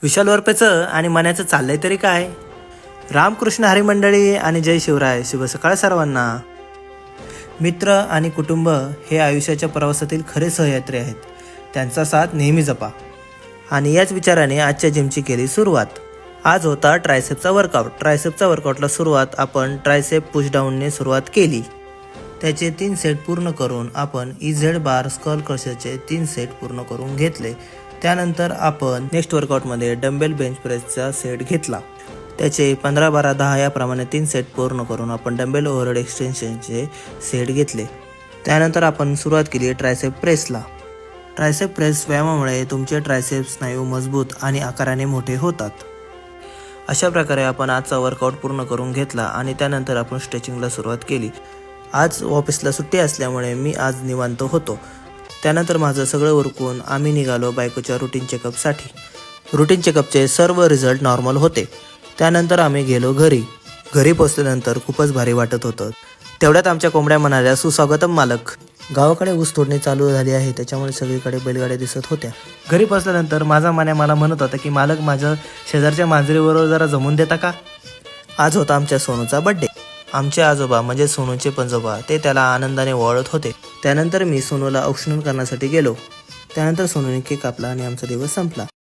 विशाल वरपेचं आणि मन्याचं चाललंय तरी काय. रामकृष्ण हरी मंडळी आणि जय शिवराय. शुभ सकाळ सर्वांना. मित्र आणि कुटुंब हे आयुष्याच्या प्रवासातील खरे सहयात्री आहेत. त्यांचा साथ नेहमी जपा. आणि याच विचाराने आजच्या जिमची केली सुरुवात. आज होता ट्रायसेपचा वर्कआउट. ट्रायसेपचा वर्कआउटला सुरुवात आपण ट्रायसेप पुशडाऊनने सुरुवात केली. त्याचे 3 सेट पूर्ण करून आपण इझेड बार स्कल क्रशरचे 3 सेट पूर्ण करून घेतले. त्यानंतर आपण नेक्स्ट वर्कआउटमध्ये डंबेल बेंच प्रेसचा सेट घेतला. त्याचे 15, 12, 10 याप्रमाणे 3 सेट पूर्ण करून आपण डंबेल ओव्हरहेड एक्सटेन्शनचे सेट घेतले. त्यानंतर आपण सुरुवात केली ट्रायसेप प्रेसला. ट्रायसेप प्रेस व्यायामामुळे तुमचे ट्रायसेप स्नायू मजबूत आणि आकाराने मोठे होतात. अशा प्रकारे आपण आजचा वर्कआउट पूर्ण करून घेतला आणि त्यानंतर आपण स्ट्रेचिंगला सुरुवात केली. आज ऑफिसला सुट्टी असल्यामुळे मी आज निवांत होतो. त्यानंतर माझं सगळं उरकून आम्ही निघालो बायकोच्या रुटीन चेकअपसाठी. रुटीन चेकअपचे सर्व रिझल्ट नॉर्मल होते. त्यानंतर आम्ही गेलो घरी. घरी पोचल्यानंतर खूपच भारी वाटत होतं. तेवढ्यात आमच्या कोंबड्या म्हणाल्या, सुस्वागतम मालक. गावाकडे ऊस तोडणी चालू झाली आहे, त्याच्यामुळे सगळीकडे बैलगाड्या दिसत होत्या. घरी पोचल्यानंतर माझा मान्या मला म्हणत होता की मालक, माझ्या शेजारच्या मांजरीबरोबर जरा जमून देता का. आज होता आमच्या सोनूचा बड्डे. आमचे आजोबा म्हणजे सोनूचे पंजोबा ते त्याला आनंदाने ओवाळत होते. त्यानंतर मी सोनूला औक्षण करण्यासाठी गेलो. त्यानंतर सोनूने केक कापला आणि आमचा दिवस संपला.